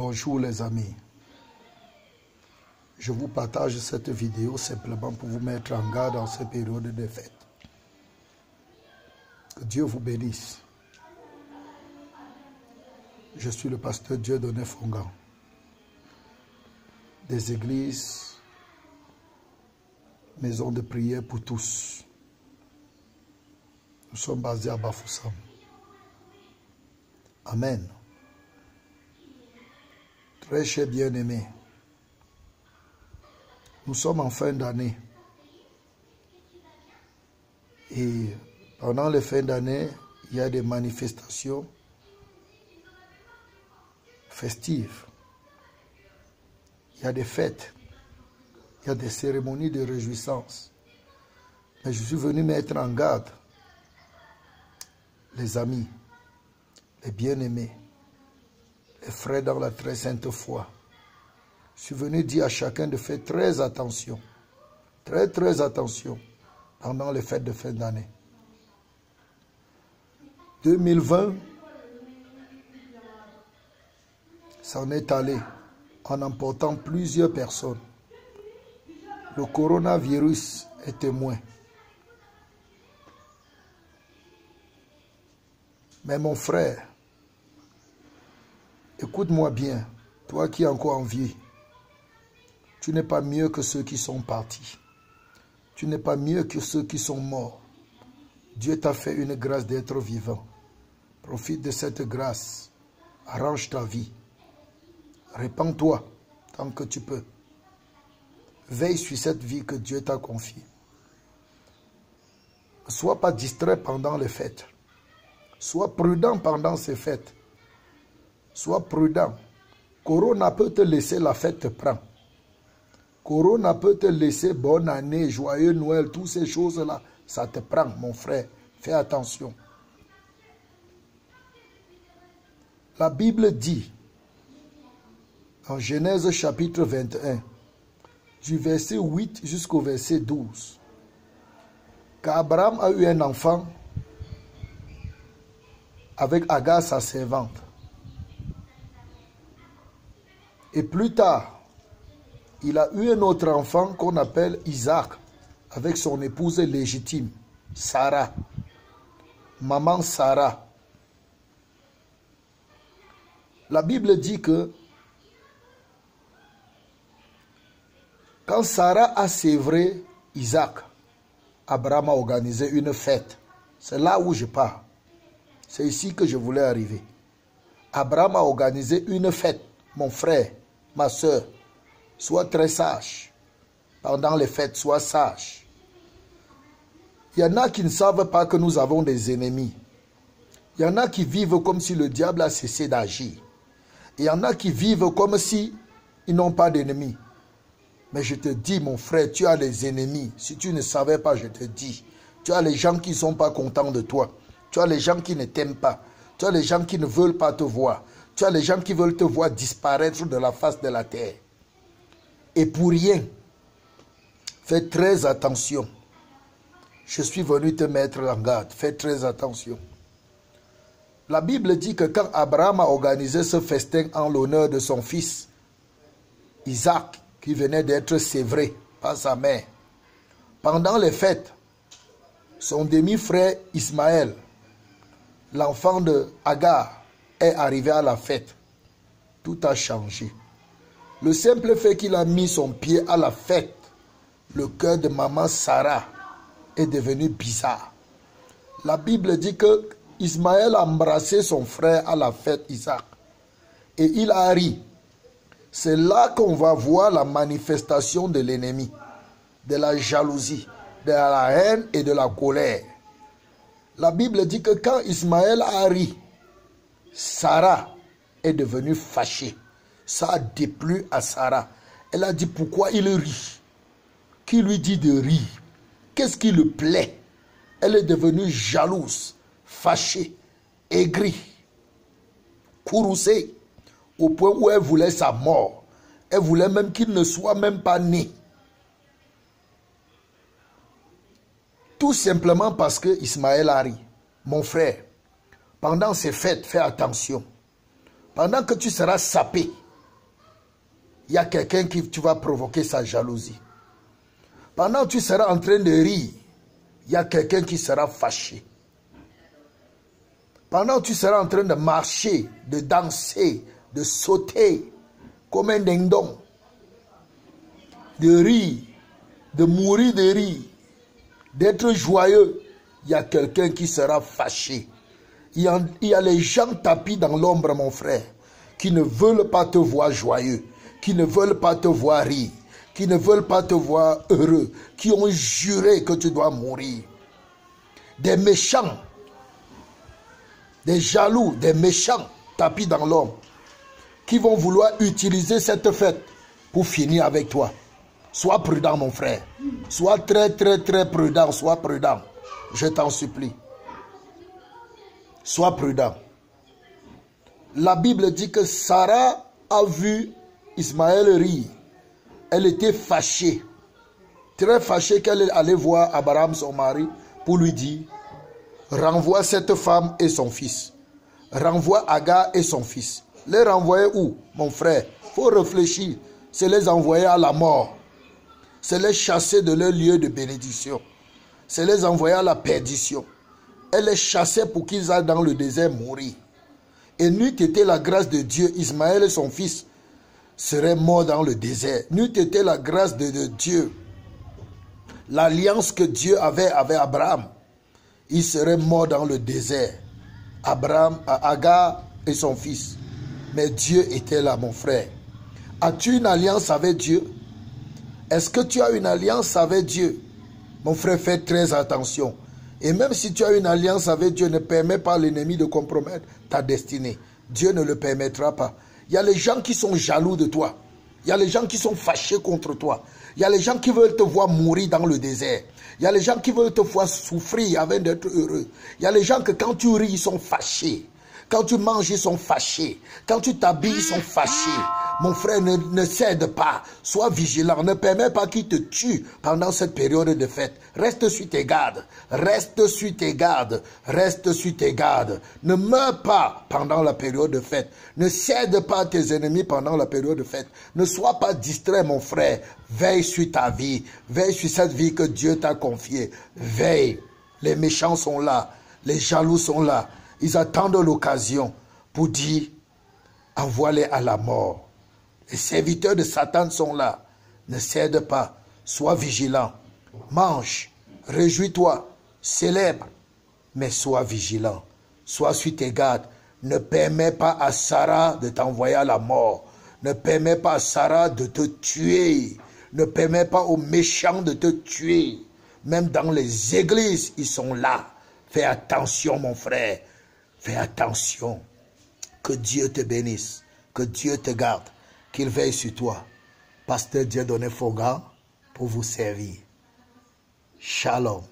Bonjour les amis. Je vous partage cette vidéo simplement pour vous mettre en garde en cette période de fête. Que Dieu vous bénisse. Je suis le pasteur Dieudonné Fongan des églises Maison de prière pour tous. Nous sommes basés à Bafoussam. Amen. Très chers bien-aimés, nous sommes en fin d'année. Et pendant les fins d'année, il y a des manifestations festives. Il y a des fêtes. Il y a des cérémonies de réjouissance. Mais je suis venu mettre en garde les amis, les bien-aimés, les frères dans la très sainte foi. Je suis venu dire à chacun de faire très attention, très attention pendant les fêtes de fin d'année. 2020 s'en est allé en emportant plusieurs personnes. Le coronavirus est témoin. Mais mon frère, écoute-moi bien, toi qui es encore en vie, tu n'es pas mieux que ceux qui sont partis. Tu n'es pas mieux que ceux qui sont morts. Dieu t'a fait une grâce d'être vivant. Profite de cette grâce. Arrange ta vie. Répands-toi tant que tu peux. Veille sur cette vie que Dieu t'a confiée. Ne sois pas distrait pendant les fêtes. Sois prudent pendant ces fêtes. Sois prudent. Corona peut te laisser, la fête te prend. Corona peut te laisser bonne année, joyeux Noël, toutes ces choses-là, ça te prend, mon frère. Fais attention. La Bible dit, en Genèse chapitre 21, du verset 8 jusqu'au verset 12, qu'Abraham a eu un enfant avec Agar, sa servante. Et plus tard, il a eu un autre enfant qu'on appelle Isaac, avec son épouse légitime, Sarah, maman Sarah. La Bible dit que quand Sarah a sévré Isaac, Abraham a organisé une fête. C'est là où je pars. C'est ici que je voulais arriver. Abraham a organisé une fête. Mon frère, ma soeur, sois très sage. Pendant les fêtes, sois sage. Il y en a qui ne savent pas que nous avons des ennemis. Il y en a qui vivent comme si le diable a cessé d'agir. Il y en a qui vivent comme si ils n'ont pas d'ennemis. Mais je te dis, mon frère, tu as des ennemis. Si tu ne savais pas, je te dis. Tu as les gens qui ne sont pas contents de toi. Tu as les gens qui ne t'aiment pas. Tu as les gens qui ne veulent pas te voir. Tu as les gens qui veulent te voir disparaître de la face de la terre. Et pour rien, fais très attention. Je suis venu te mettre en garde. Fais très attention. La Bible dit que quand Abraham a organisé ce festin en l'honneur de son fils, Isaac, qui venait d'être sévré par sa mère, pendant les fêtes, son demi-frère Ismaël, l'enfant de Agar, est arrivé à la fête. Tout a changé. Le simple fait qu'il a mis son pied à la fête, le cœur de maman Sarah est devenu bizarre. La Bible dit que Ismaël a embrassé son frère à la fête Isaac. Et il a ri. C'est là qu'on va voir la manifestation de l'ennemi, de la jalousie, de la haine et de la colère. La Bible dit que quand Ismaël a ri, Sarah est devenue fâchée. Ça a déplu à Sarah. Elle a dit pourquoi il rit. Qui lui dit de rire? Qu'est-ce qui le plaît? Elle est devenue jalouse, fâchée, aigrie, courroucée, au point où elle voulait sa mort. Elle voulait même qu'il ne soit même pas né. Tout simplement parce que Ismaël a ri. Mon frère, pendant ces fêtes, fais attention. Pendant que tu seras sapé, il y a quelqu'un qui tu vas provoquer sa jalousie. Pendant que tu seras en train de rire, il y a quelqu'un qui sera fâché. Pendant que tu seras en train de marcher, de danser, de sauter comme un dindon, de rire, de mourir de rire, d'être joyeux, il y a quelqu'un qui sera fâché. Il y a les gens tapis dans l'ombre, mon frère, qui ne veulent pas te voir joyeux, qui ne veulent pas te voir rire, qui ne veulent pas te voir heureux, qui ont juré que tu dois mourir. Des méchants, des jaloux, des méchants tapis dans l'ombre, qui vont vouloir utiliser cette fête pour finir avec toi. Sois prudent, mon frère. Sois très, très, très prudent. Sois prudent. Je t'en supplie. Sois prudent. La Bible dit que Sarah a vu Ismaël rire. Elle était fâchée. Très fâchée qu'elle allait voir Abraham, son mari, pour lui dire, renvoie cette femme et son fils. Renvoie Agar et son fils. Les renvoyer où, mon frère? Il faut réfléchir. C'est les envoyer à la mort. C'est les chasser de leur lieu de bénédiction. C'est les envoyer à la perdition. Elle les chassait pour qu'ils aillent dans le désert mourir. Et n'eût été la grâce de Dieu, Ismaël et son fils seraient morts dans le désert. N'eût été la grâce de Dieu, l'alliance que Dieu avait avec Abraham, ils seraient morts dans le désert. Abraham, Agar et son fils. Mais Dieu était là, mon frère. As-tu une alliance avec Dieu? Est-ce que tu as une alliance avec Dieu? Mon frère, fais très attention. Et même si tu as une alliance avec Dieu, ne permets pas à l'ennemi de compromettre ta destinée. Dieu ne le permettra pas. Il y a les gens qui sont jaloux de toi. Il y a les gens qui sont fâchés contre toi. Il y a les gens qui veulent te voir mourir dans le désert. Il y a les gens qui veulent te voir souffrir avant d'être heureux. Il y a les gens que quand tu ris, ils sont fâchés. Quand tu manges, ils sont fâchés. Quand tu t'habilles, ils sont fâchés. Mon frère, ne cède pas. Sois vigilant. Ne permets pas qu'ils te tuent pendant cette période de fête. Reste sur tes gardes. Reste sur tes gardes. Reste sur tes gardes. Ne meurs pas pendant la période de fête. Ne cède pas à tes ennemis pendant la période de fête. Ne sois pas distrait, mon frère. Veille sur ta vie. Veille sur cette vie que Dieu t'a confiée. Veille. Les méchants sont là. Les jaloux sont là. Ils attendent l'occasion pour dire, envoie-les à la mort. Les serviteurs de Satan sont là. Ne cède pas. Sois vigilant. Mange. Réjouis-toi. Célèbre. Mais sois vigilant. Sois sur tes gardes. Ne permets pas à Sarah de t'envoyer à la mort. Ne permets pas à Sarah de te tuer. Ne permets pas aux méchants de te tuer. Même dans les églises, ils sont là. Fais attention, mon frère. Fais attention. Que Dieu te bénisse. Que Dieu te garde. Qu'il veille sur toi. Pasteur Dieudonné Foga pour vous servir. Shalom.